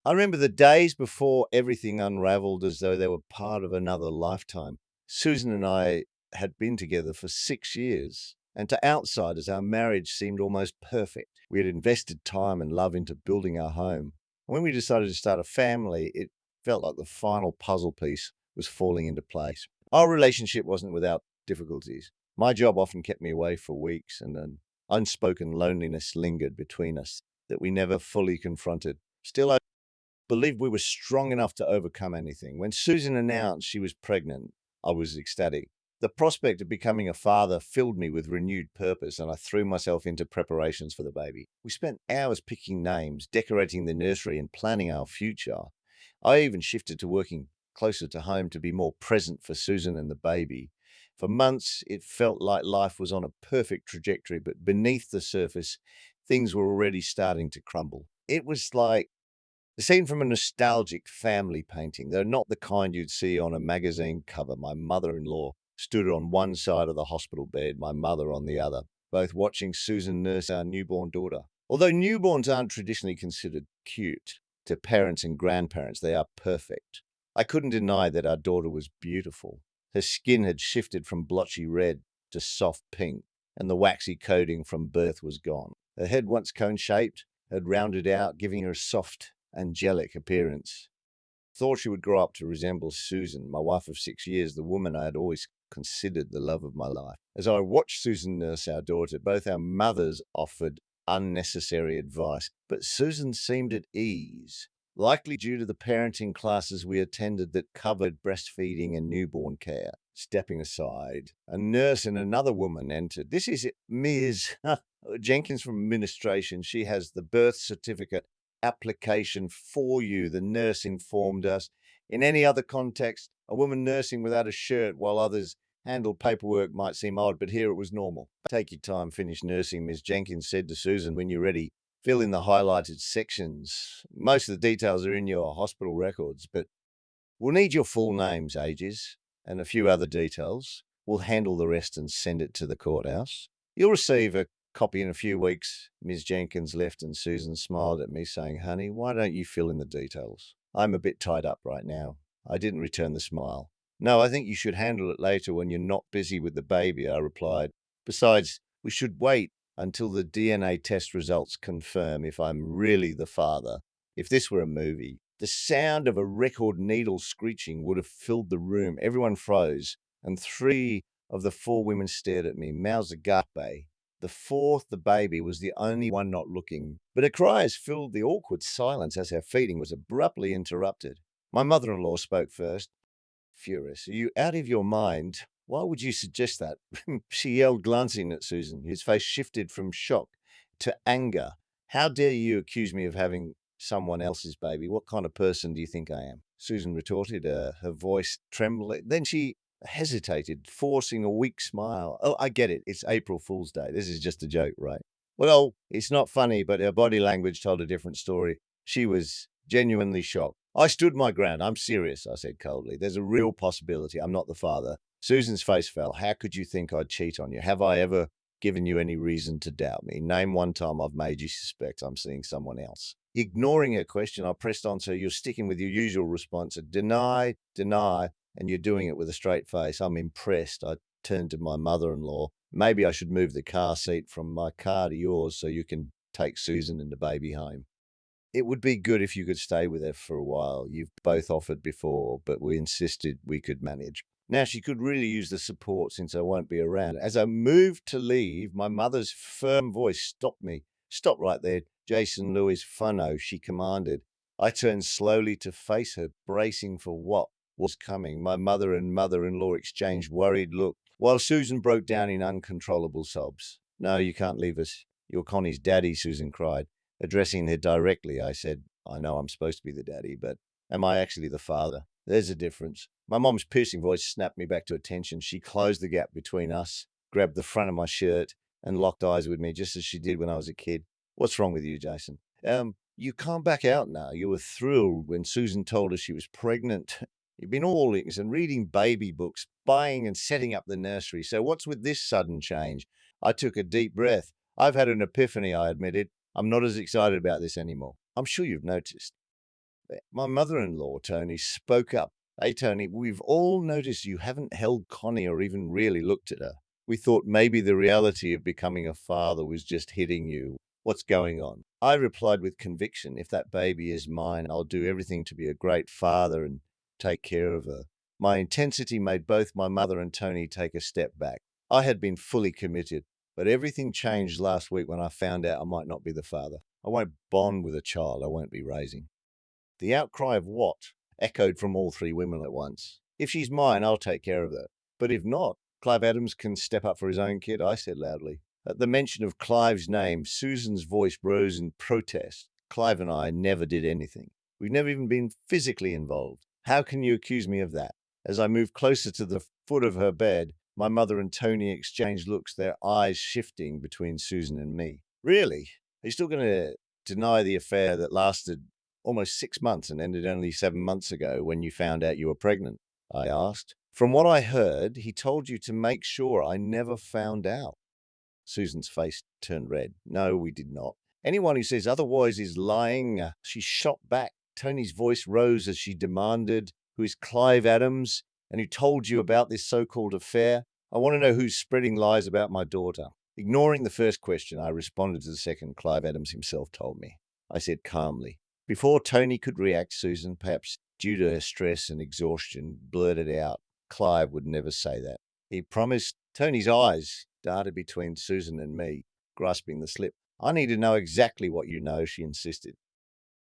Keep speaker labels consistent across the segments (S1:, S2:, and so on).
S1: I remember the days before everything unraveled as though they were part of another lifetime. Susan and I had been together for 6 years, and to outsiders, our marriage seemed almost perfect. We had invested time and love into building our home. When we decided to start a family, it felt like the final puzzle piece was falling into place. Our relationship wasn't without difficulties. My job often kept me away for weeks, and an unspoken loneliness lingered between us that we never fully confronted. Still, I believed we were strong enough to overcome anything. When Susan announced she was pregnant, I was ecstatic. The prospect of becoming a father filled me with renewed purpose, and I threw myself into preparations for the baby. We spent hours picking names, decorating the nursery, and planning our future. I even shifted to working closer to home to be more present for Susan and the baby. For months, it felt like life was on a perfect trajectory, but beneath the surface, things were already starting to crumble. It was like the scene from a nostalgic family painting. They're not the kind you'd see on a magazine cover. My mother in law stood on one side of the hospital bed, my mother on the other, both watching Susan nurse our newborn daughter. Although newborns aren't traditionally considered cute to parents and grandparents, they are perfect. I couldn't deny that our daughter was beautiful. Her skin had shifted from blotchy red to soft pink, and the waxy coating from birth was gone. Her head, once cone shaped, had rounded out, giving her a soft, angelic appearance. Thought she would grow up to resemble Susan, my wife of 6 years, the woman I had always considered the love of my life. As I watched Susan nurse our daughter, both our mothers offered unnecessary advice, but Susan seemed at ease, likely due to the parenting classes we attended that covered breastfeeding and newborn care. Stepping aside, a nurse and another woman entered. This is Ms. Jenkins from administration. She has the birth certificate application for you, the nurse informed us. In any other context, a woman nursing without a shirt while others handled paperwork might seem odd, but here it was normal. Take your time, finish nursing, Ms. Jenkins said to Susan. When you're ready, fill in the highlighted sections. Most of the details are in your hospital records, but we'll need your full names, ages, and a few other details. We'll handle the rest and send it to the courthouse. You'll receive a copy in a few weeks. Ms. Jenkins left, and Susan smiled at me, saying, Honey, why don't you fill in the details? I'm a bit tied up right now. I didn't return the smile. No, I think you should handle it later when you're not busy with the baby, I replied. Besides, we should wait until the DNA test results confirm if I'm really the father. If this were a movie, the sound of a record needle screeching would have filled the room. Everyone froze, and three of the four women stared at me, mouths agape. The fourth, the baby, was the only one not looking, but her cries filled the awkward silence as her feeding was abruptly interrupted. My mother in law spoke first. Furious. Are you out of your mind? Why would you suggest that? She yelled, glancing at Susan. His face shifted from shock to anger. How dare you accuse me of having someone else's baby? What kind of person do you think I am? Susan retorted, her voice trembling. Then she hesitated, forcing a weak smile. Oh, I get it. It's April Fool's Day. This is just a joke, right? Well, it's not funny, but her body language told a different story. She was genuinely shocked. I stood my ground. I'm serious, I said coldly. There's a real possibility I'm not the father. Susan's face fell. How could you think I'd cheat on you? Have I ever given you any reason to doubt me? Name one time I've made you suspect I'm seeing someone else. Ignoring her question, I pressed on, so you're sticking with your usual response of deny, deny, and you're doing it with a straight face. I'm impressed. I turned to my mother in law. Maybe I should move the car seat from my car to yours so you can take Susan and the baby home. It would be good if you could stay with her for a while. You've both offered before, but we insisted we could manage. Now she could really use the support since I won't be around. As I moved to leave, my mother's firm voice stopped me. Stop right there, Jason Lewis Funno, she commanded. I turned slowly to face her, bracing for what was coming. My mother and mother-in-law exchanged worried looks, while Susan broke down in uncontrollable sobs. No, you can't leave us. You're Connie's daddy, Susan cried. Addressing her directly, I said, I know I'm supposed to be the daddy, but am I actually the father? There's a difference. My mom's piercing voice snapped me back to attention. She closed the gap between us, grabbed the front of my shirt, and locked eyes with me just as she did when I was a kid. What's wrong with you, Jason? You can't back out now. You were thrilled when Susan told us she was pregnant. You've been all ears and reading baby books, buying and setting up the nursery. So what's with this sudden change? I took a deep breath. I've had an epiphany, I admitted. I'm not as excited about this anymore. I'm sure you've noticed. My mother-in-law, Tony, spoke up. Hey, Tony, we've all noticed you haven't held Connie or even really looked at her. We thought maybe the reality of becoming a father was just hitting you. What's going on? I replied with conviction, if that baby is mine, I'll do everything to be a great father and take care of her. My intensity made both my mother and Tony take a step back. I had been fully committed, but everything changed last week when I found out I might not be the father. I won't bond with a child I won't be raising. The outcry of what echoed from all three women at once. If she's mine, I'll take care of her. But if not, Clive Adams can step up for his own kid, I said loudly. At the mention of Clive's name, Susan's voice rose in protest. Clive and I never did anything. We've never even been physically involved. How can you accuse me of that? As I moved closer to the foot of her bed, my mother and Tony exchanged looks, their eyes shifting between Susan and me. Really? Are you still going to deny the affair that lasted almost 6 months and ended only 7 months ago when you found out you were pregnant? I asked. From what I heard, he told you to make sure I never found out. Susan's face turned red. No, we did not. Anyone who says otherwise is lying. She shot back. Tony's voice rose as she demanded, who is Clive Adams and who told you about this so-called affair? I want to know who's spreading lies about my daughter. Ignoring the first question, I responded to the second Clive Adams himself told me. I said calmly. Before Tony could react, Susan, perhaps due to her stress and exhaustion, blurted out, Clive would never say that. He promised. Tony's eyes darted between Susan and me, grasping the slip. I need to know exactly what you know, she insisted.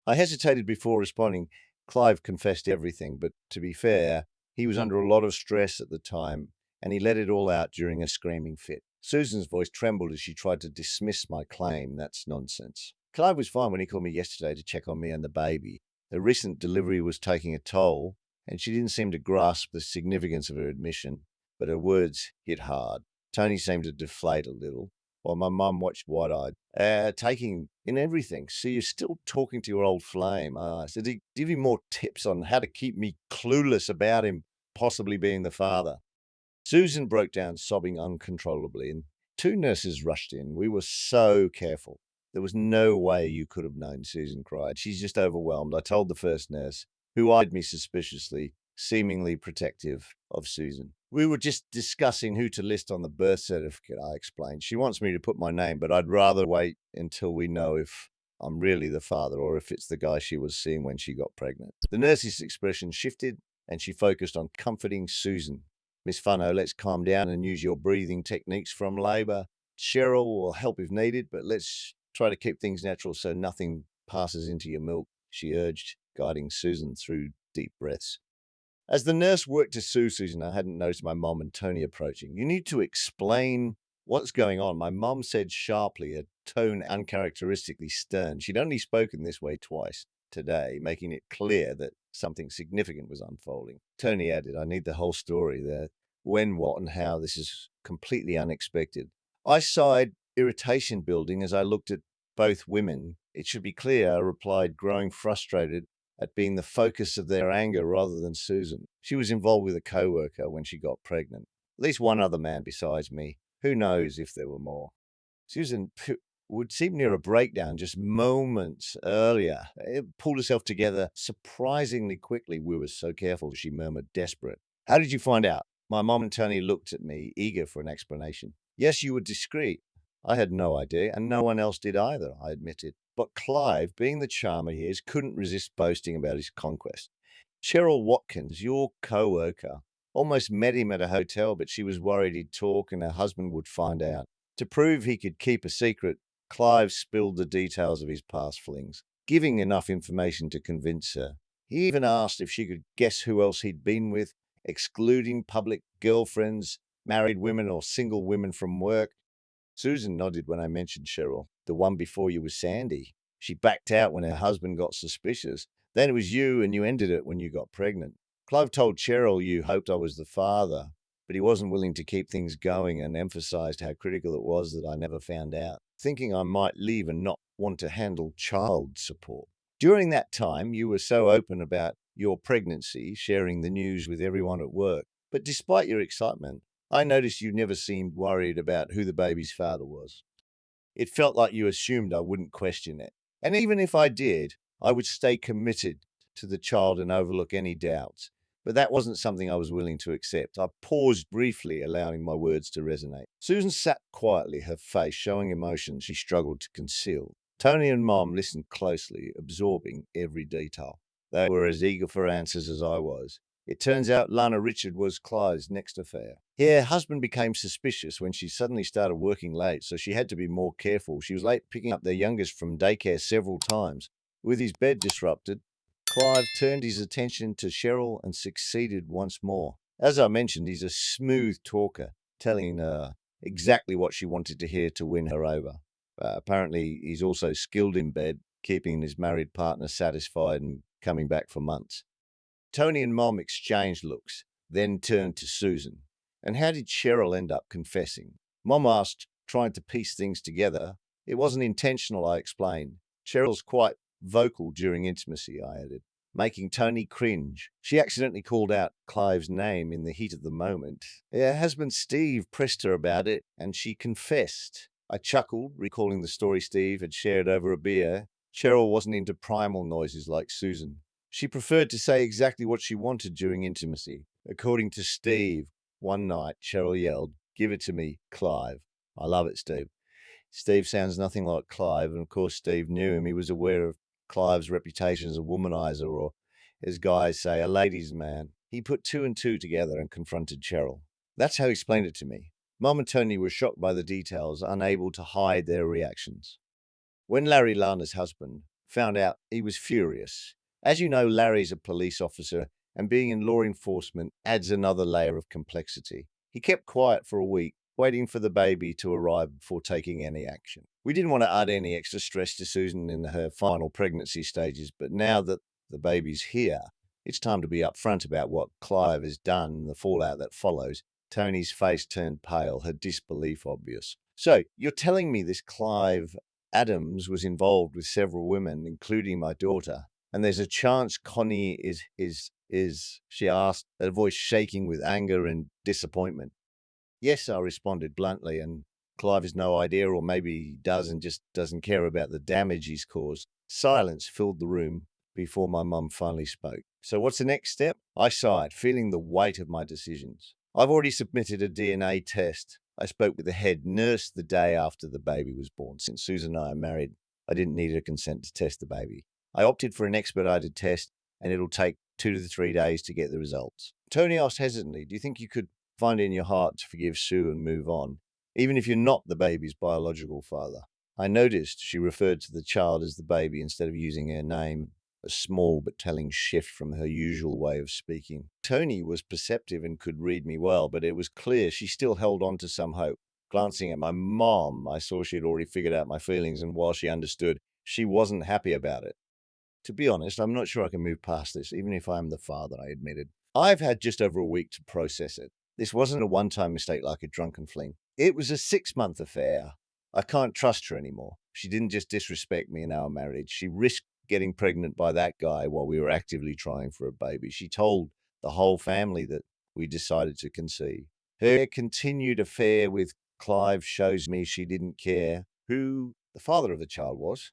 S1: I hesitated before responding. Clive confessed everything, but to be fair, he was under a lot of stress at the time, and he let it all out during a screaming fit. Susan's voice trembled as she tried to dismiss my claim. That's nonsense. Clive was fine when he called me yesterday to check on me and the baby. The recent delivery was taking a toll, and she didn't seem to grasp the significance of her admission, but her words hit hard. Tony seemed to deflate a little, while my mum watched wide-eyed, taking in everything. So you're still talking to your old flame? I said, did he give you more tips on how to keep me clueless about him possibly being the father? Susan broke down, sobbing uncontrollably, and two nurses rushed in. We were so careful. There was no way you could have known, Susan cried. She's just overwhelmed. I told the first nurse, who eyed me suspiciously, seemingly protective of Susan. We were just discussing who to list on the birth certificate, I explained. She wants me to put my name, but I'd rather wait until we know if I'm really the father or if it's the guy she was seeing when she got pregnant. The nurse's expression shifted and she focused on comforting Susan. Miss Funno, let's calm down and use your breathing techniques from labour. Cheryl will help if needed, but let's try to keep things natural so nothing passes into your milk, she urged, guiding Susan through deep breaths. As the nurse worked to soothe Susan, I hadn't noticed my mom and Tony approaching. You need to explain what's going on, my mom said sharply, a tone uncharacteristically stern. She'd only spoken this way twice today, making it clear that something significant was unfolding. Tony added, I need the whole story, the when, what, and how. This is completely unexpected. I sighed, irritation building as I looked at both women. It should be clear, I replied, growing frustrated at being the focus of their anger rather than Susan. She was involved with a co-worker when she got pregnant. At least one other man besides me. Who knows if there were more? Susan would seem near a breakdown just moments earlier. It pulled herself together surprisingly quickly. We were so careful, she murmured, desperate. How did you find out? My mom and Tony looked at me, eager for an explanation. Yes, you were discreet. I had no idea, and no one else did either, I admitted. But Clive, being the charmer he is, couldn't resist boasting about his conquest. Cheryl Watkins, your co-worker, almost met him at a hotel, but she was worried he'd talk and her husband would find out. To prove he could keep a secret, Clive spilled the details of his past flings, giving enough information to convince her. He even asked if she could guess who else he'd been with, excluding public girlfriends, married women, or single women from work. Susan nodded when I mentioned Cheryl. The one before you was Sandy. She backed out when her husband got suspicious. Then it was you, and you ended it when you got pregnant. Clive told Cheryl you hoped I was the father, but he wasn't willing to keep things going and emphasized how critical it was that I never found out, thinking I might leave and not want to handle child support. During that time, you were so open about your pregnancy, sharing the news with everyone at work. But despite your excitement, I noticed you never seemed worried about who the baby's father was. It felt like you assumed I wouldn't question it. And even if I did, I would stay committed to the child and overlook any doubts. But that wasn't something I was willing to accept. I paused briefly, allowing my words to resonate. Susan sat quietly, her face showing emotion she struggled to conceal. Tony and Mom listened closely, absorbing every detail. They were as eager for answers as I was. It turns out Lana Richard was Clive's next affair. Her husband became suspicious when she suddenly started working late, so she had to be more careful. She was late picking up their youngest from daycare several times. With his bed disrupted, Clive turned his attention to Cheryl and succeeded once more. As I mentioned, he's a smooth talker, telling her exactly what she wanted to hear to win her over. Apparently, he's also skilled in bed, keeping his married partner satisfied and coming back for months. Tony and Mom exchanged looks, then turned to Susan. And how did Cheryl end up confessing? Mom asked, trying to piece things together. It wasn't intentional, I explained. Cheryl's quite vocal during intimacy, I added, making Tony cringe. She accidentally called out Clive's name in the heat of the moment. Her husband Steve pressed her about it, and she confessed. I chuckled, recalling the story Steve had shared over a beer. Cheryl wasn't into primal noises like Susan. She preferred to say exactly what she wanted during intimacy. According to Steve, one night Cheryl yelled, "Give it to me, Clive." I love it, Steve. Steve sounds nothing like Clive, and of course Steve knew him. He was aware of Clive's reputation as a womanizer, or as guys say, a ladies' man. He put two and two together and confronted Cheryl. That's how he explained it to me. Mom and Tony were shocked by the details, unable to hide their reactions. When Larry, Lana's husband, found out, he was furious. As you know, Larry's a police officer, and being in law enforcement adds another layer of complexity. He kept quiet for a week, waiting for the baby to arrive before taking any action. We didn't want to add any extra stress to Susan in her final pregnancy stages, but now that the baby's here, it's time to be upfront about what Clive has done and the fallout that follows. Tony's face turned pale, her disbelief obvious. So, you're telling me this Clive Adams was involved with several women, including my daughter, and there's a chance Connie is, she asked, her voice shaking with anger and disappointment. Yes, I responded bluntly, and Clive has no idea, or maybe he does and just doesn't care about the damage he's caused. Silence filled the room before my mum finally spoke. So what's the next step? I sighed, feeling the weight of my decisions. I've already submitted a DNA test. I spoke with the head nurse the day after the baby was born. Since Susan and I are married, I didn't need her consent to test the baby. I opted for an expedited test, and it'll take 2 to 3 days to get the results. Tony asked hesitantly, do you think you could find in your heart to forgive Sue and move on, even if you're not the baby's biological father? I noticed she referred to the child as the baby instead of using her name, a small but telling shift from her usual way of speaking. Tony was perceptive and could read me well, but it was clear she still held on to some hope. Glancing at my mom, I saw she had already figured out my feelings, and while she understood, she wasn't happy about it. To be honest, I'm not sure I can move past this, even if I am the father, I admitted. I've had just over a week to process it. This wasn't a one-time mistake like a drunken fling. It was a 6-month affair. I can't trust her anymore. She didn't just disrespect me in our marriage. She risked getting pregnant by that guy while we were actively trying for a baby. She told the whole family that we decided to conceive. Her continued affair with Clive shows me she didn't care who the father of the child was.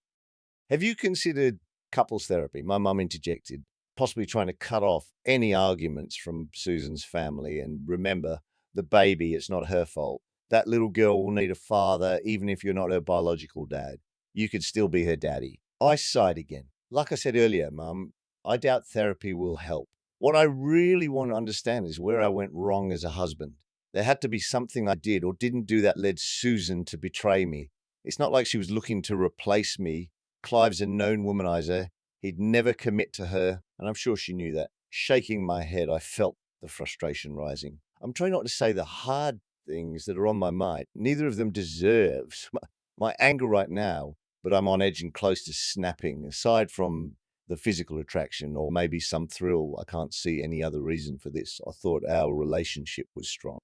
S1: Have you considered couples therapy? My mum interjected, possibly trying to cut off any arguments from Susan's family. And remember, the baby, it's not her fault. That little girl will need a father, even if you're not her biological dad. You could still be her daddy. I sighed again. Like I said earlier, Mum, I doubt therapy will help. What I really want to understand is where I went wrong as a husband. There had to be something I did or didn't do that led Susan to betray me. It's not like she was looking to replace me. Clive's a known womanizer. He'd never commit to her, and I'm sure she knew that. Shaking my head, I felt the frustration rising. I'm trying not to say the hard things that are on my mind. Neither of them deserves my anger right now, but I'm on edge and close to snapping. Aside from the physical attraction or maybe some thrill, I can't see any other reason for this. I thought our relationship was strong.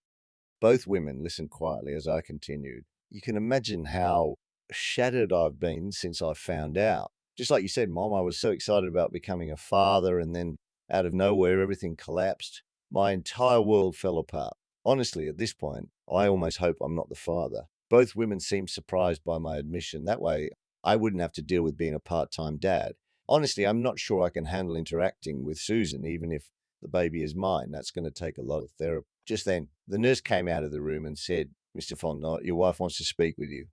S1: Both women listened quietly as I continued. You can imagine how shattered I've been since I found out. Just like you said, Mom, I was so excited about becoming a father, and then out of nowhere, everything collapsed. My entire world fell apart. Honestly, at this point, I almost hope I'm not the father. Both women seemed surprised by my admission. That way, I wouldn't have to deal with being a part-time dad. Honestly, I'm not sure I can handle interacting with Susan, even if the baby is mine. That's going to take a lot of therapy. Just then, the nurse came out of the room and said, Mr. Fontenot, your wife wants to speak with you.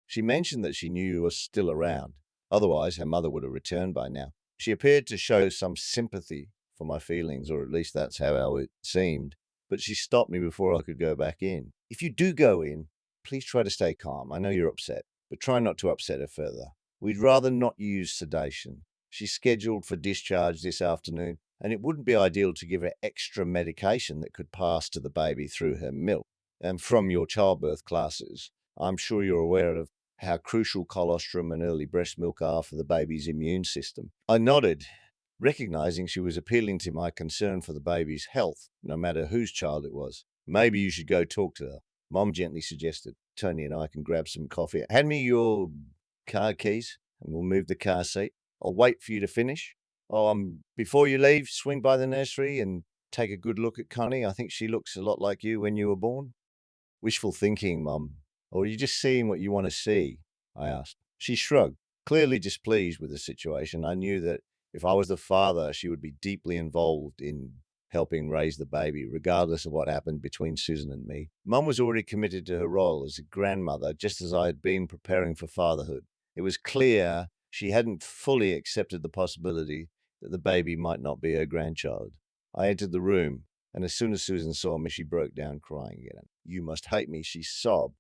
S1: She mentioned that she knew you were still around. Otherwise, her mother would have returned by now. She appeared to show some sympathy for my feelings, or at least that's how it seemed. But she stopped me before I could go back in. If you do go in, please try to stay calm. I know you're upset, but try not to upset her further. We'd rather not use sedation. She's scheduled for discharge this afternoon, and it wouldn't be ideal to give her extra medication that could pass to the baby through her milk. And from your childbirth classes, I'm sure you're aware of how crucial colostrum and early breast milk are for the baby's immune system. I nodded, recognizing she was appealing to my concern for the baby's health, no matter whose child it was. Maybe you should go talk to her, Mom gently suggested. Tony and I can grab some coffee. Hand me your car keys and we'll move the car seat. I'll wait for you to finish. Before you leave, swing by the nursery and take a good look at Connie. I think she looks a lot like you when you were born. Wishful thinking, Mum. Or are you just seeing what you want to see? I asked. She shrugged, clearly displeased with the situation. I knew that if I was the father, she would be deeply involved in helping raise the baby, regardless of what happened between Susan and me. Mum was already committed to her role as a grandmother, just as I had been preparing for fatherhood. It was clear she hadn't fully accepted the possibility that the baby might not be her grandchild. I entered the room, and as soon as Susan saw me, she broke down crying again. You must hate me, she sobbed.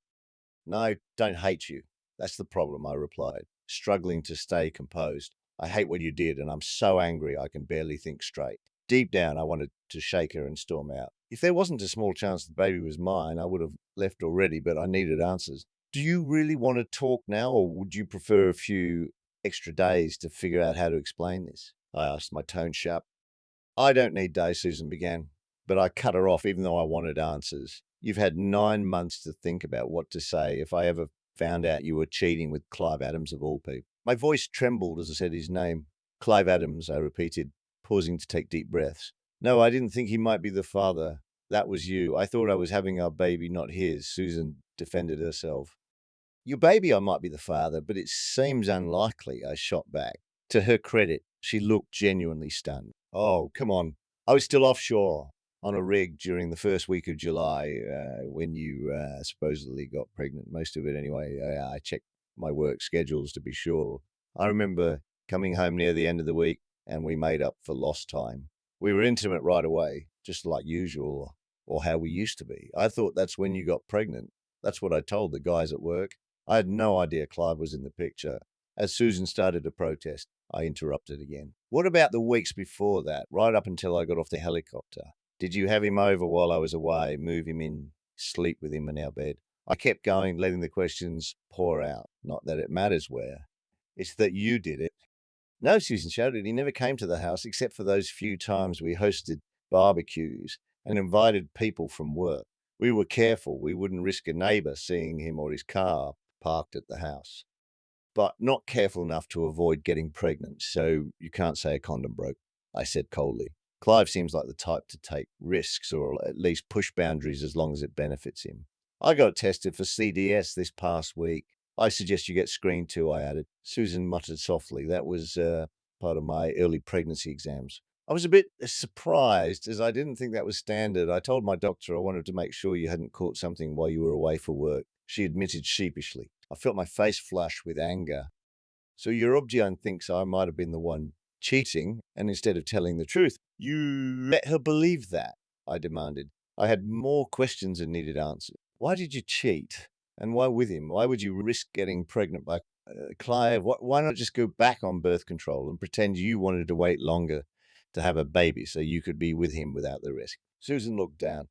S1: No, don't hate you. That's the problem, I replied, struggling to stay composed. I hate what you did, and I'm so angry I can barely think straight. Deep down, I wanted to shake her and storm out. If there wasn't a small chance the baby was mine, I would have left already, but I needed answers. Do you really want to talk now, or would you prefer a few extra days to figure out how to explain this? I asked, my tone sharp. I don't need days, Susan began, but I cut her off even though I wanted answers. You've had 9 months to think about what to say if I ever found out you were cheating with Clive Adams of all people. My voice trembled as I said his name. Clive Adams, I repeated, pausing to take deep breaths. No, I didn't think he might be the father. That was you. I thought I was having our baby, not his. Susan defended herself. Your baby, I might be the father, but it seems unlikely, I shot back. To her credit, she looked genuinely stunned. Oh, come on. I was still offshore on a rig during the first week of July when you supposedly got pregnant, most of it anyway. I checked my work schedules to be sure. I remember coming home near the end of the week and we made up for lost time. We were intimate right away, just like usual, or how we used to be. I thought that's when you got pregnant. That's what I told the guys at work. I had no idea Clive was in the picture. As Susan started to protest, I interrupted again. What about the weeks before that, right up until I got off the helicopter? Did you have him over while I was away, move him in, sleep with him in our bed? I kept going, letting the questions pour out. Not that it matters where. It's that you did it. No, Susan shouted. He never came to the house except for those few times we hosted barbecues and invited people from work. We were careful. We wouldn't risk a neighbor seeing him or his car parked at the house, but not careful enough to avoid getting pregnant, so you can't say a condom broke, I said coldly. Clive seems like the type to take risks or at least push boundaries as long as it benefits him. I got tested for CDS this past week. I suggest you get screened too, I added. Susan muttered softly. That was part of my early pregnancy exams. I was a bit surprised as I didn't think that was standard. I told my doctor I wanted to make sure you hadn't caught something while you were away for work. She admitted sheepishly. I felt my face flush with anger. So your Objian thinks I might have been the one cheating, and instead of telling the truth, you let her believe that, I demanded. I had more questions and needed answers. Why did you cheat? And why with him? Why would you risk getting pregnant by Clive? Why not just go back on birth control and pretend you wanted to wait longer to have a baby so you could be with him without the risk? Susan looked down.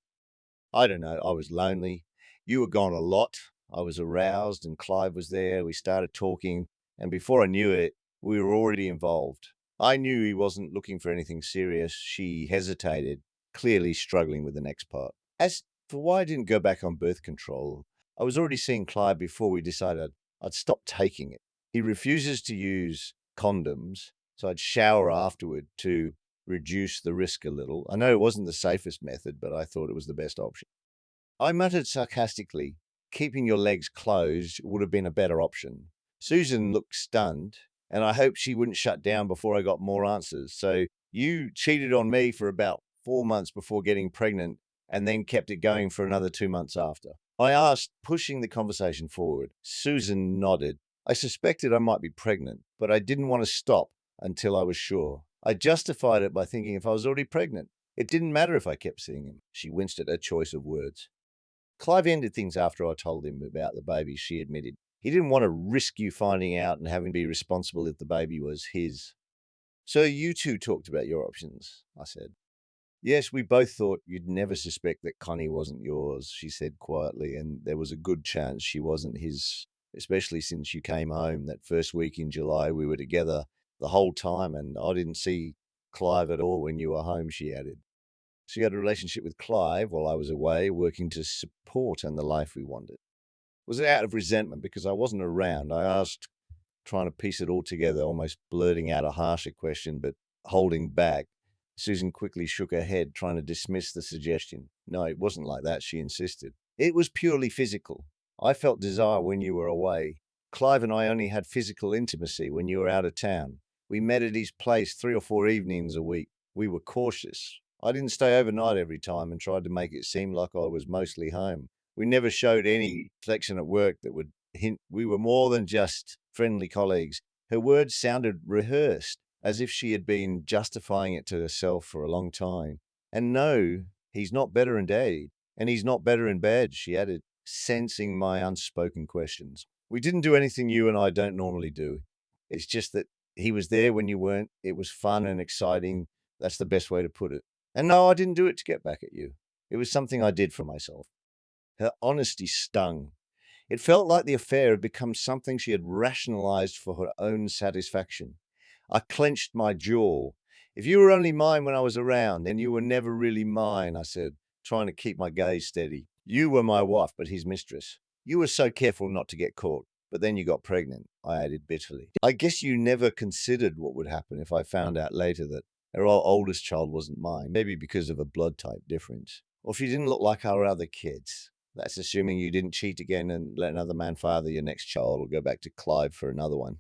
S1: I don't know. I was lonely. You were gone a lot. I was aroused and Clive was there. We started talking, and before I knew it, we were already involved. I knew he wasn't looking for anything serious. She hesitated, clearly struggling with the next part. As for why I didn't go back on birth control, I was already seeing Clive before we decided I'd stop taking it. He refuses to use condoms, so I'd shower afterward to reduce the risk a little. I know it wasn't the safest method, but I thought it was the best option. I muttered sarcastically, keeping your legs closed would have been a better option. Susan looked stunned. and I hoped she wouldn't shut down before I got more answers. So you cheated on me for about 4 months before getting pregnant and then kept it going for another 2 months after. I asked, pushing the conversation forward. Susan nodded. I suspected I might be pregnant, but I didn't want to stop until I was sure. I justified it by thinking if I was already pregnant, it didn't matter if I kept seeing him. She winced at her choice of words. Clive ended things after I told him about the baby, she admitted. He didn't want to risk you finding out and having to be responsible if the baby was his. So you two talked about your options, I said. Yes, we both thought you'd never suspect that Connie wasn't yours, she said quietly, and there was a good chance she wasn't his, especially since you came home that first week in July. We were together the whole time, and I didn't see Clive at all when you were home, she added. She had a relationship with Clive while I was away, working to support and the life we wanted. Was it out of resentment because I wasn't around? I asked, trying to piece it all together, almost blurting out a harsher question, but holding back. Susan quickly shook her head, trying to dismiss the suggestion. No, it wasn't like that, she insisted. It was purely physical. I felt desire when you were away. Clive and I only had physical intimacy when you were out of town. We met at his place 3 or 4 evenings a week. We were cautious. I didn't stay overnight every time and tried to make it seem like I was mostly home. We never showed any affection at work that would hint we were more than just friendly colleagues. Her words sounded rehearsed, as if she had been justifying it to herself for a long time. And no, he's not better in day, and he's not better in bed, she added, sensing my unspoken questions. We didn't do anything you and I don't normally do. It's just that he was there when you weren't. It was fun and exciting. That's the best way to put it. And no, I didn't do it to get back at you. It was something I did for myself. Her honesty stung. It felt like the affair had become something she had rationalized for her own satisfaction. I clenched my jaw. If you were only mine when I was around, then you were never really mine, I said, trying to keep my gaze steady. You were my wife, but his mistress. You were so careful not to get caught, but then you got pregnant, I added bitterly. I guess you never considered what would happen if I found out later that our oldest child wasn't mine, maybe because of a blood type difference, or if you didn't look like our other kids. That's assuming you didn't cheat again and let another man father your next child or go back to Clive for another one.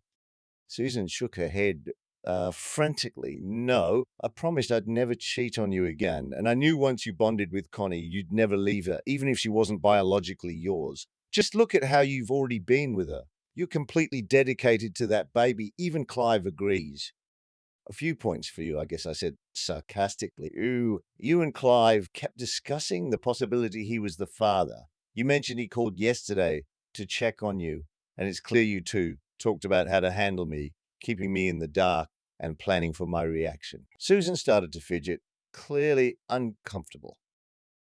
S1: Susan shook her head frantically. No, I promised I'd never cheat on you again. And I knew once you bonded with Connie, you'd never leave her, even if she wasn't biologically yours. Just look at how you've already been with her. You're completely dedicated to that baby. Even Clive agrees. A few points for you, I guess I said sarcastically. You and Clive kept discussing the possibility he was the father. You mentioned he called yesterday to check on you, and it's clear you two talked about how to handle me, keeping me in the dark and planning for my reaction. Susan started to fidget, clearly uncomfortable.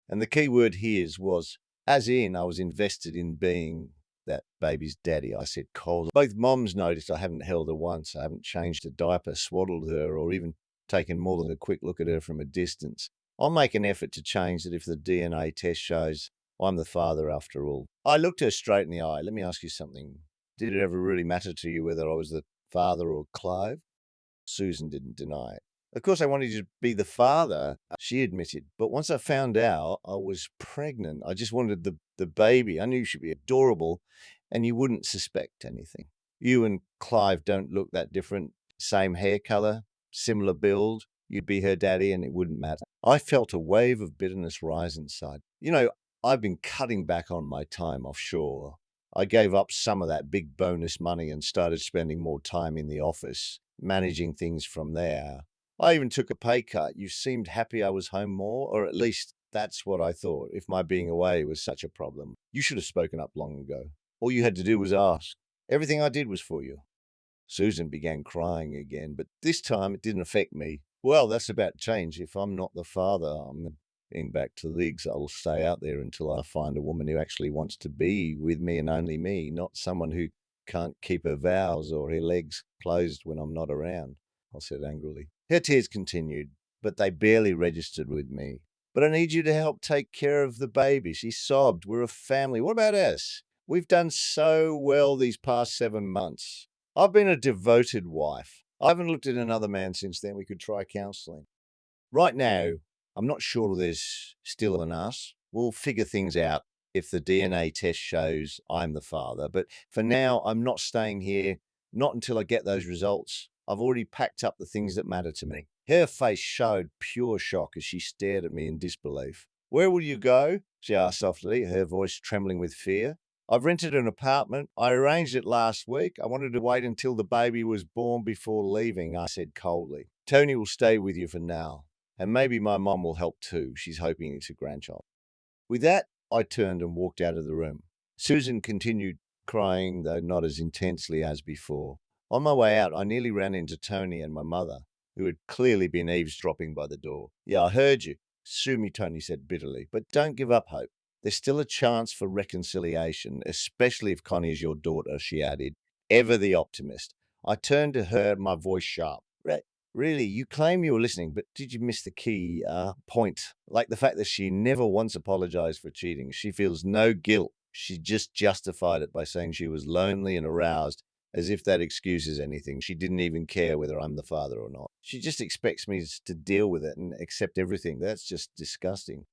S1: And the key word here was, as in, I was invested in being that baby's daddy, I said coldly. Both moms noticed I haven't held her once. I haven't changed a diaper, swaddled her, or even taken more than a quick look at her from a distance. I'll make an effort to change it if the DNA test shows I'm the father after all. I looked her straight in the eye. Let me ask you something. Did it ever really matter to you whether I was the father or Clive? Susan didn't deny it. Of course, I wanted you to be the father, she admitted. But once I found out I was pregnant, I just wanted the baby. I knew she'd be adorable and you wouldn't suspect anything. You and Clive don't look that different. Same hair color, similar build. You'd be her daddy and it wouldn't matter. I felt a wave of bitterness rise inside. You know, I've been cutting back on my time offshore. I gave up some of that big bonus money and started spending more time in the office, managing things from there. I even took a pay cut. You seemed happy I was home more, or at least that's what I thought, if my being away was such a problem. You should have spoken up long ago. All you had to do was ask. Everything I did was for you. Susan began crying again, but this time it didn't affect me. Well, that's about to change. If I'm not the father, I'm getting back to leagues. I'll stay out there until I find a woman who actually wants to be with me and only me, not someone who can't keep her vows or her legs closed when I'm not around, I said angrily. Her tears continued, but they barely registered with me. But I need you to help take care of the baby. She sobbed. We're a family. What about us? We've done so well these past 7 months. I've been a devoted wife. I haven't looked at another man since then. We could try counseling. Right now, I'm not sure there's still an us. We'll figure things out if the DNA test shows I'm the father. But for now, I'm not staying here Not until I get those results. I've already packed up the things that matter to me. Her face showed pure shock as she stared at me in disbelief. Where will you go? She asked softly, her voice trembling with fear. I've rented an apartment. I arranged it last week. I wanted to wait until the baby was born before leaving, I said coldly. Tony will stay with you for now. And maybe my mom will help too. She's hoping it's a grandchild. With that, I turned and walked out of the room. Susan continued crying, though not as intensely as before. On my way out, I nearly ran into Tony and my mother, who had clearly been eavesdropping by the door. Yeah, I heard you. Sue me, Tony said bitterly, but don't give up hope. There's still a chance for reconciliation, especially if Connie is your daughter, she added, ever the optimist. I turned to her, my voice sharp. Really, you claim you were listening, but did you miss the key point? Like the fact that she never once apologized for cheating. She feels no guilt. She just justified it by saying she was lonely and aroused, as if that excuses anything. She didn't even care whether I'm the father or not. She just expects me to deal with it and accept everything. That's just disgusting.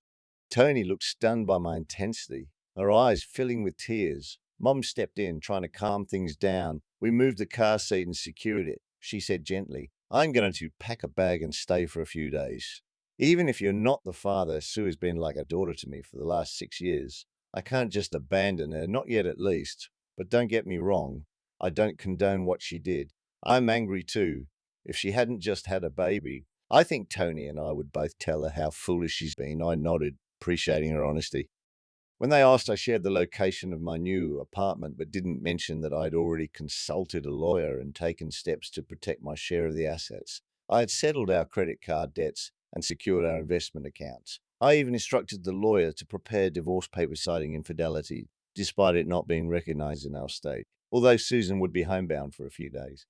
S1: Tony looked stunned by my intensity, her eyes filling with tears. Mom stepped in, trying to calm things down. We moved the car seat and secured it. She said gently, I'm going to pack a bag and stay for a few days. Even if you're not the father, Sue has been like a daughter to me for the last 6 years. I can't just abandon her, not yet at least. But don't get me wrong, I don't condone what she did. I'm angry too. If she hadn't just had a baby, I think Tony and I would both tell her how foolish she's been. I nodded, appreciating her honesty. When they asked, I shared the location of my new apartment, but didn't mention that I'd already consulted a lawyer and taken steps to protect my share of the assets. I had settled our credit card debts and secured our investment accounts. I even instructed the lawyer to prepare divorce papers citing infidelity, despite it not being recognized in our state, although Susan would be homebound for a few days.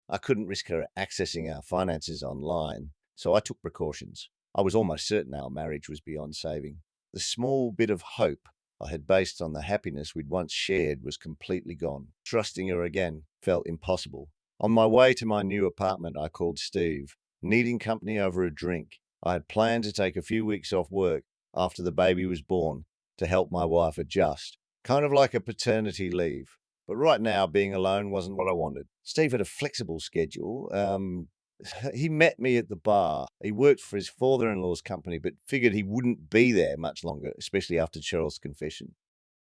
S1: I couldn't risk her accessing our finances online, so I took precautions. I was almost certain our marriage was beyond saving. The small bit of hope I had based on the happiness we'd once shared was completely gone. Trusting her again felt impossible. On my way to my new apartment, I called Steve, needing company over a drink. I had planned to take a few weeks off work after the baby was born to help my wife adjust, kind of like a paternity leave. But right now, being alone wasn't what I wanted. Steve had a flexible schedule. He met me at the bar. He worked for his father-in-law's company, but figured he wouldn't be there much longer, especially after Cheryl's confession.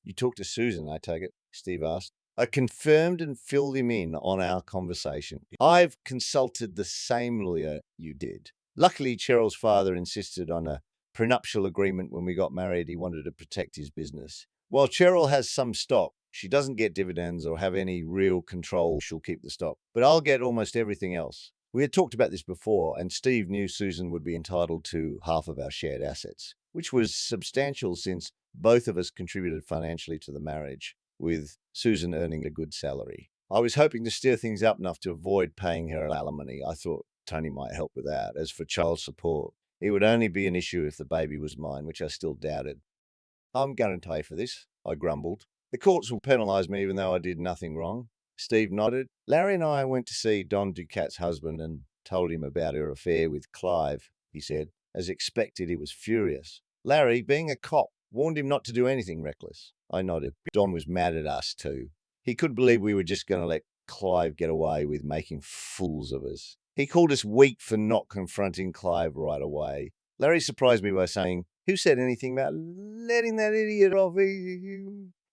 S1: You talked to Susan, I take it? Steve asked. I confirmed and filled him in on our conversation. I've consulted the same lawyer you did. Luckily, Cheryl's father insisted on a prenuptial agreement when we got married. He wanted to protect his business. While Cheryl has some stock, she doesn't get dividends or have any real control. She'll keep the stock, but I'll get almost everything else. We had talked about this before, and Steve knew Susan would be entitled to half of our shared assets, which was substantial since both of us contributed financially to the marriage, with Susan earning a good salary. I was hoping to steer things up enough to avoid paying her alimony. I thought Tony might help with that. As for child support, it would only be an issue if the baby was mine, which I still doubted. I'm going to pay for this, I grumbled. The courts will penalise me even though I did nothing wrong. Steve nodded. Larry and I went to see Don Ducat's husband and told him about her affair with Clive, he said. As expected, he was furious. Larry, being a cop, warned him not to do anything reckless. I nodded. Don was mad at us too. He couldn't believe we were just going to let Clive get away with making fools of us. He called us weak for not confronting Clive right away. Larry surprised me by saying, who said anything about letting that idiot off?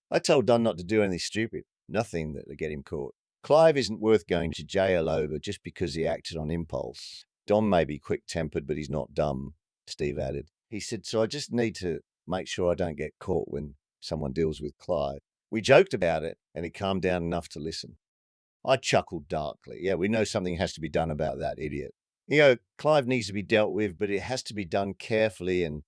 S1: I told Don not to do anything stupid. Nothing that would get him caught. Clive isn't worth going to jail over just because he acted on impulse. Don may be quick-tempered, but he's not dumb, Steve added. He said, so I just need to make sure I don't get caught when someone deals with Clive. We joked about it, and he calmed down enough to listen. I chuckled darkly. Yeah, we know something has to be done about that idiot. Clive needs to be dealt with, but it has to be done carefully, and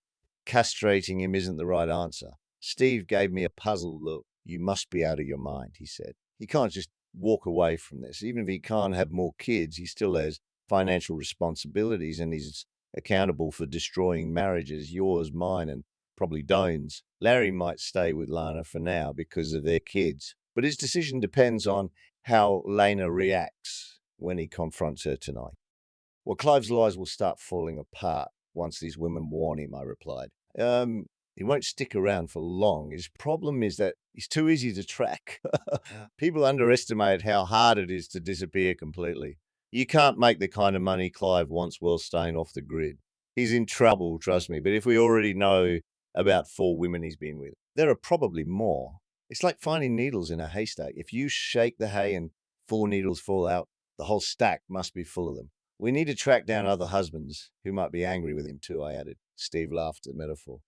S1: castrating him isn't the right answer. Steve gave me a puzzled look. You must be out of your mind, he said. He can't just walk away from this. Even if he can't have more kids, he still has financial responsibilities and he's accountable for destroying marriages, yours, mine, and probably Doan's. Larry might stay with Lana for now because of their kids, but his decision depends on how Lana reacts when he confronts her tonight. Well, Clive's lies will start falling apart once these women warn him, I replied. He won't stick around for long. His problem is that he's too easy to track. People underestimate how hard it is to disappear completely. You can't make the kind of money Clive wants while staying off the grid. He's in trouble, trust me. But if we already know about 4 women he's been with, there are probably more. It's like finding needles in a haystack. If you shake the hay and 4 needles fall out, the whole stack must be full of them. We need to track down other husbands who might be angry with him too, I added. Steve laughed at the metaphor.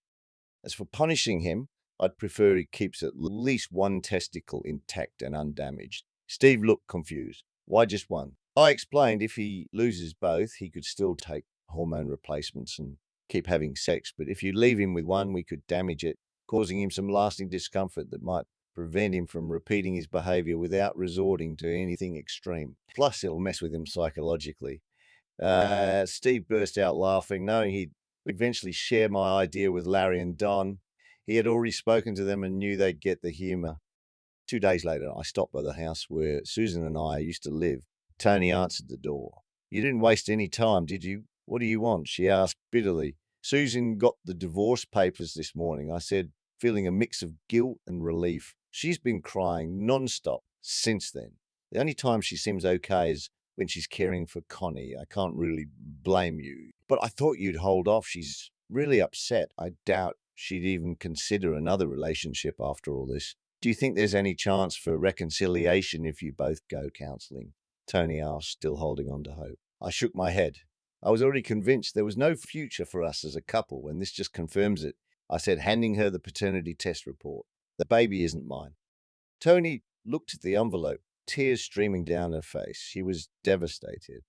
S1: As for punishing him, I'd prefer he keeps at least one testicle intact and undamaged. Steve looked confused. Why just one? I explained if he loses both, he could still take hormone replacements and keep having sex, but if you leave him with one, we could damage it, causing him some lasting discomfort that might prevent him from repeating his behavior without resorting to anything extreme. Plus, it'll mess with him psychologically. Steve burst out laughing, knowing he'd eventually share my idea with Larry and Don. He had already spoken to them and knew they'd get the humor. 2 days later, I stopped by the house where Susan and I used to live. Tony answered the door. You didn't waste any time, did you? What do you want? She asked bitterly. Susan got the divorce papers this morning, I said, feeling a mix of guilt and relief. She's been crying non-stop since then. The only time she seems okay is when she's caring for Connie. I can't really blame you. But I thought you'd hold off. She's really upset. I doubt she'd even consider another relationship after all this. Do you think there's any chance for reconciliation if you both go counseling? Tony asked, still holding on to hope. I shook my head. I was already convinced there was no future for us as a couple, and this just confirms it. I said, handing her the paternity test report. The baby isn't mine. Tony looked at the envelope, tears streaming down her face. She was devastated.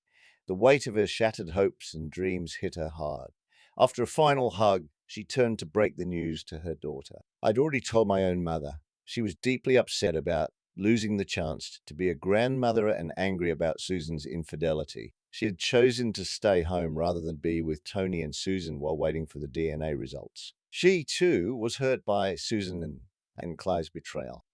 S1: The weight of her shattered hopes and dreams hit her hard. After a final hug, she turned to break the news to her daughter. I'd already told my own mother. She was deeply upset about losing the chance to be a grandmother and angry about Susan's infidelity. She had chosen to stay home rather than be with Tony and Susan while waiting for the DNA results. She, too, was hurt by Susan and Clive's betrayal.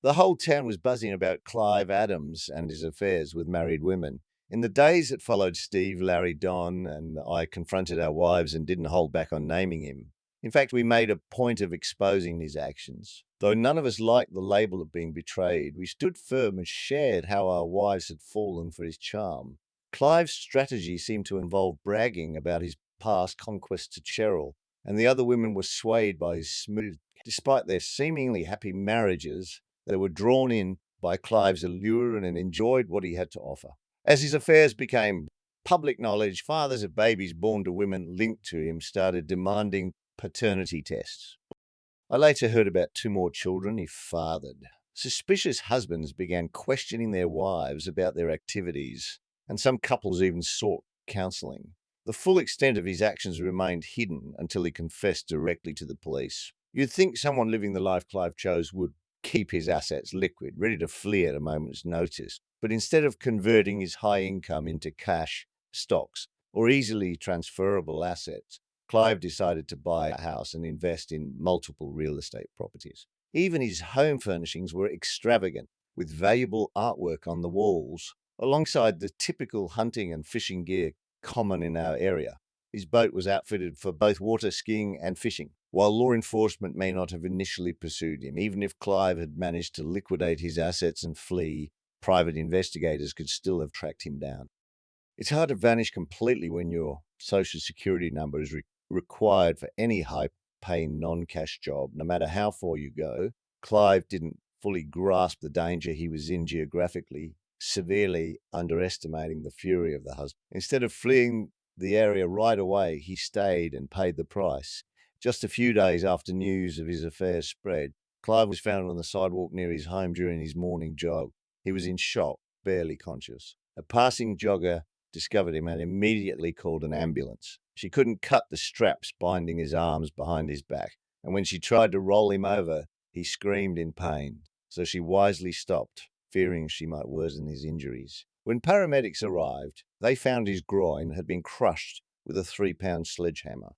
S1: The whole town was buzzing about Clive Adams and his affairs with married women. In the days that followed, Steve, Larry, Don, and I confronted our wives and didn't hold back on naming him. In fact, we made a point of exposing his actions. Though none of us liked the label of being betrayed, we stood firm and shared how our wives had fallen for his charm. Clive's strategy seemed to involve bragging about his past conquests to Cheryl, and the other women were swayed by his smooth. Despite their seemingly happy marriages, they were drawn in by Clive's allure and enjoyed what he had to offer. As his affairs became public knowledge, fathers of babies born to women linked to him started demanding paternity tests. I later heard about 2 more children he fathered. Suspicious husbands began questioning their wives about their activities, and some couples even sought counseling. The full extent of his actions remained hidden until he confessed directly to the police. You'd think someone living the life Clive chose would keep his assets liquid, ready to flee at a moment's notice. But instead of converting his high income into cash, stocks, or easily transferable assets, Clive decided to buy a house and invest in multiple real estate properties. Even his home furnishings were extravagant, with valuable artwork on the walls, alongside the typical hunting and fishing gear common in our area. His boat was outfitted for both water skiing and fishing. While law enforcement may not have initially pursued him, even if Clive had managed to liquidate his assets and flee, private investigators could still have tracked him down. It's hard to vanish completely when your social security number is required for any high-paying non-cash job, no matter how far you go. Clive didn't fully grasp the danger he was in geographically, severely underestimating the fury of the husband. Instead of fleeing the area right away, he stayed and paid the price. Just a few days after news of his affairs spread, Clive was found on the sidewalk near his home during his morning jog. He was in shock, barely conscious. A passing jogger discovered him and immediately called an ambulance. She couldn't cut the straps binding his arms behind his back, and when she tried to roll him over, he screamed in pain. So she wisely stopped, fearing she might worsen his injuries. When paramedics arrived, they found his groin had been crushed with a 3-pound sledgehammer.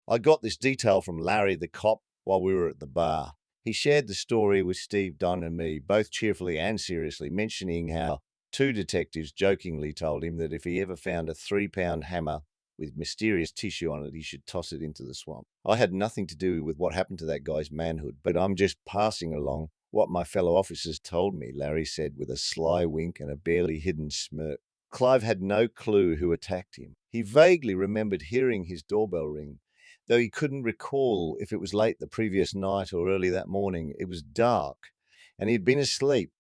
S1: I got this detail from Larry the cop while we were at the bar. He shared the story with Steve, Don, and me, both cheerfully and seriously, mentioning how 2 detectives jokingly told him that if he ever found a 3-pound hammer with mysterious tissue on it, he should toss it into the swamp. I had nothing to do with what happened to that guy's manhood, but I'm just passing along what my fellow officers told me, Larry said with a sly wink and a barely hidden smirk. Clive had no clue who attacked him. He vaguely remembered hearing his doorbell ring, though he couldn't recall if it was late the previous night or early that morning. It was dark, and he'd been asleep.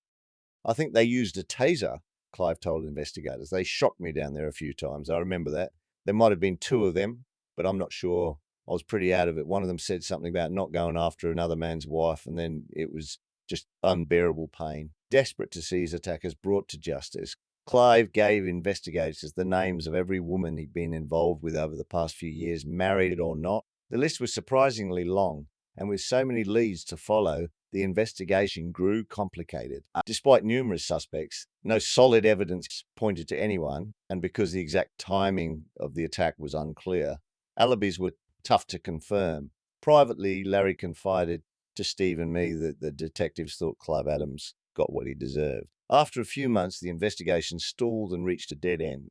S1: I think they used a taser, Clive told investigators. They shocked me down there a few times. I remember that. There might have been two of them, but I'm not sure. I was pretty out of it. One of them said something about not going after another man's wife, and then it was just unbearable pain. Desperate to see his attackers brought to justice, Clive gave investigators the names of every woman he'd been involved with over the past few years, married or not. The list was surprisingly long, and with so many leads to follow, the investigation grew complicated. Despite numerous suspects, no solid evidence pointed to anyone, and because the exact timing of the attack was unclear, alibis were tough to confirm. Privately, Larry confided to Steve and me that the detectives thought Clive Adams got what he deserved. After a few months, the investigation stalled and reached a dead end.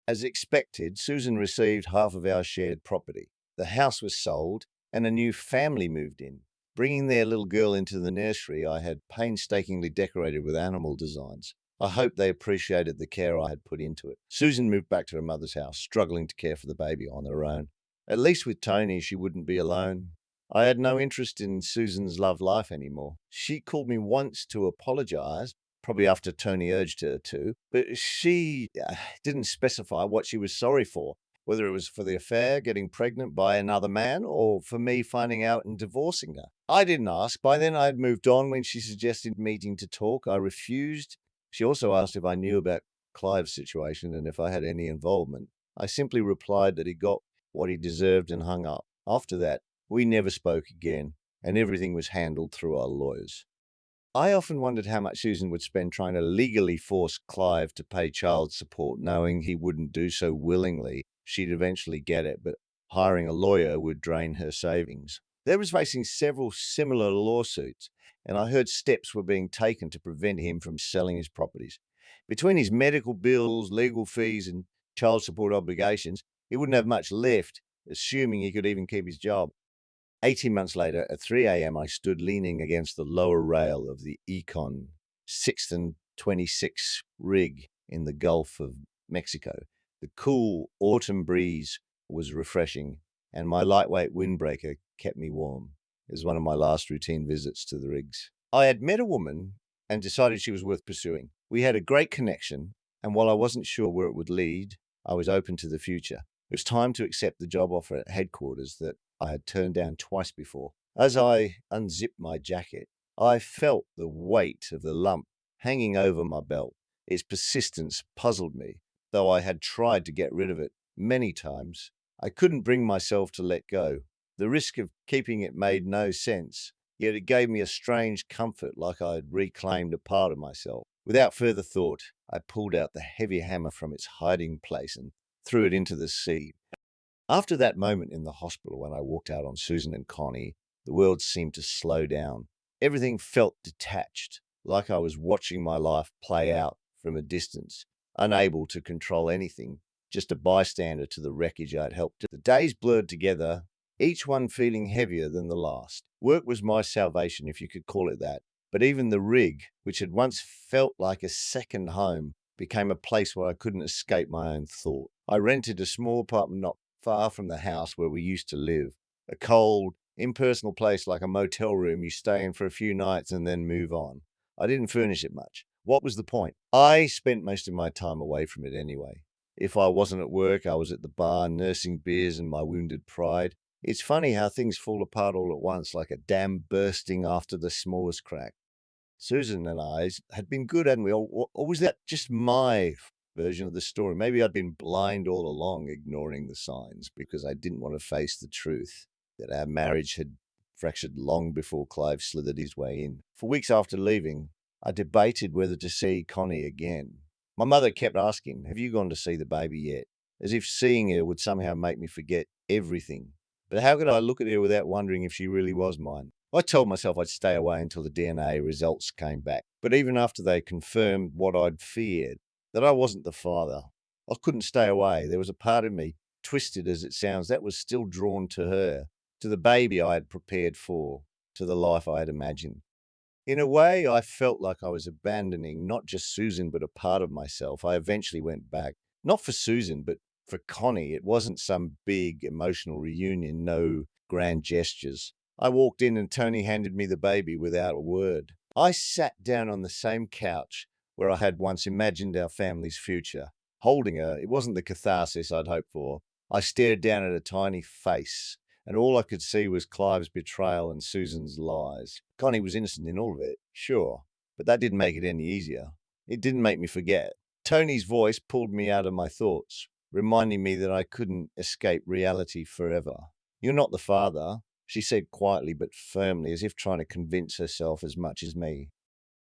S1: As expected, Susan received half of our shared property. The house was sold, and a new family moved in. Bringing their little girl into the nursery, I had painstakingly decorated with animal designs. I hoped they appreciated the care I had put into it. Susan moved back to her mother's house, struggling to care for the baby on her own. At least with Tony, she wouldn't be alone. I had no interest in Susan's love life anymore. She called me once to apologize, probably after Tony urged her to, but she didn't specify what she was sorry for, whether it was for the affair, getting pregnant by another man, or for me finding out and divorcing her. I didn't ask. By then, I had moved on. When she suggested meeting to talk, I refused. She also asked if I knew about Clive's situation and if I had any involvement. I simply replied that he got what he deserved and hung up. After that, we never spoke again, and everything was handled through our lawyers. I often wondered how much Susan would spend trying to legally force Clive to pay child support, knowing he wouldn't do so willingly. She'd eventually get it, but hiring a lawyer would drain her savings. They was facing several similar lawsuits, and I heard steps were being taken to prevent him from selling his properties. Between his medical bills, legal fees, and child support obligations, he wouldn't have much left, assuming he could even keep his job. 18 months later, at 3 a.m., I stood leaning against the lower rail of the Econ 6th and 26 rig in the Gulf of Mexico. The cool autumn breeze was refreshing, and my lightweight windbreaker kept me warm. It was one of my last routine visits to the rigs. I had met a woman and decided she was worth pursuing. We had a great connection, and while I wasn't sure where it would lead, I was open to the future. It was time to accept the job offer at headquarters that I had turned down twice before. As I unzipped my jacket, I felt the weight of the lump hanging over my belt. Its persistence puzzled me, though I had tried to get rid of it many times. I couldn't bring myself to let go. The risk of keeping it made no sense, yet it gave me a strange comfort, like I had reclaimed a part of myself. Without further thought, I pulled out the heavy hammer from its hiding place and threw it into the sea. After that moment in the hospital when I walked out on Susan and Connie, the world seemed to slow down. Everything felt detached, like I was watching my life play out from a distance, unable to control anything, just a bystander to the wreckage I'd helped. The days blurred together, each one feeling heavier than the last. Work was my salvation, if you could call it that, but even the rig, which had once felt like a second home, became a place where I couldn't escape my own thought. I rented a small apartment not far from the house where we used to live, a cold, impersonal place like a motel room you stay in for a few nights and then move on. I didn't furnish it much. What was the point? I spent most of my time away from it anyway. If I wasn't at work, I was at the bar nursing beers and my wounded pride. It's funny how things fall apart all at once, like a dam bursting after the smallest crack. Susan and I had been good, hadn't we? Or was that just my version of the story? Maybe I'd been blind all along, ignoring the signs because I didn't want to face the truth that our marriage had fractured long before Clive slithered his way in. For weeks after leaving, I debated whether to see Connie again. My mother kept asking, "Have you gone to see the baby yet?" As if seeing her would somehow make me forget everything. But how could I look at her without wondering if she really was mine? I told myself I'd stay away until the DNA results came back. But even after they confirmed what I'd feared, that I wasn't the father, I couldn't stay away. There was a part of me twisted as it sounds, that was still drawn to her, to the baby I had prepared for, to the life I had imagined. In a way, I felt like I was abandoning not just Susan, but a part of myself. I eventually went back, not for Susan, but for Connie. It wasn't some big emotional reunion, no grand gestures. I walked in and Tony handed me the baby without a word. I sat down on the same couch where I had once imagined our family's future. Holding her, it wasn't the catharsis I'd hoped for. I stared down at a tiny face, and all I could see was Clive's betrayal and Susan's lies. Connie was innocent in all of it, sure, but that didn't make it any easier. It didn't make me forget. Tony's voice pulled me out of my thoughts, reminding me that I couldn't escape reality forever. "You're not the father," she said quietly but firmly, as if trying to convince herself as much as me.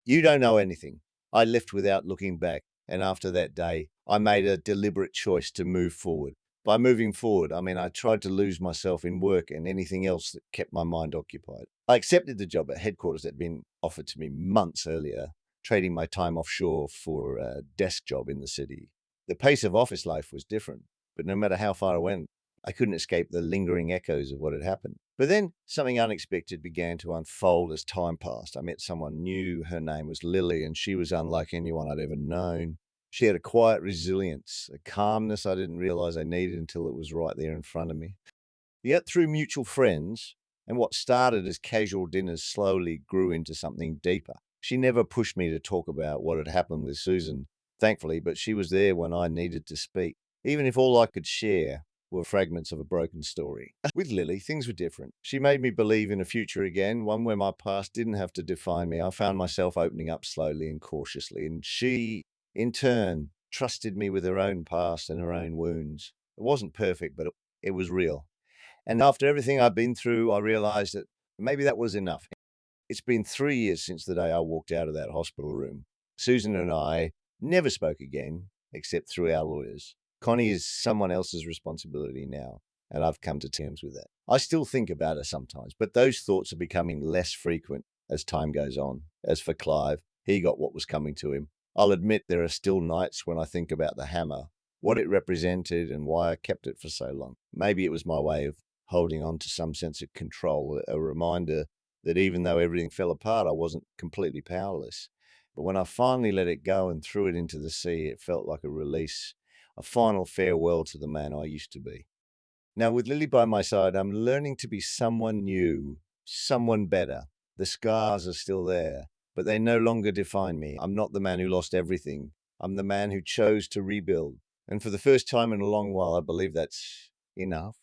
S1: "You don't know anything." I left without looking back, and after that day, I made a deliberate choice to move forward. By moving forward, I mean I tried to lose myself in work and anything else that kept my mind occupied. I accepted the job at headquarters that had been offered to me months earlier, trading my time offshore for a desk job in the city. The pace of office life was different, but no matter how far I went, I couldn't escape the lingering echoes of what had happened. But then something unexpected began to unfold as time passed. I met someone new. Her name was Lily, and she was unlike anyone I'd ever known. She had a quiet resilience, a calmness I didn't realize I needed until it was right there in front of me. Yet through mutual friends, and what started as casual dinners slowly grew into something deeper. She never pushed me to talk about what had happened with Susan, thankfully, but she was there when I needed to speak, even if all I could share were fragments of a broken story. With Lily, things were different. She made me believe in a future again, one where my past didn't have to define me. I found myself opening up slowly and cautiously, and she, in turn, trusted me with her own past and her own wounds. It wasn't perfect, but it was real. And after everything I've been through, I realized that maybe that was enough. It's been 3 years since the day I walked out of that hospital room. Susan and I never spoke again, except through our lawyers. Connie is someone else's responsibility now, and I've come to terms with that. I still think about her sometimes, but those thoughts are becoming less frequent as time goes on. As for Clive, he got what was coming to him. I'll admit there are still nights when I think about the hammer, what it represented, and why I kept it for so long. Maybe it was my way of holding on to some sense of control, a reminder that even though everything fell apart, I wasn't completely powerless. But when I finally let it go and threw it into the sea, it felt like a release, a final farewell to the man I used to be. Now, with Lily by my side, I'm learning to be someone new, someone better. The scars are still there, but they no longer define me. I'm not the man who lost everything. I'm the man who chose to rebuild. And for the first time in a long while, I believe that's enough.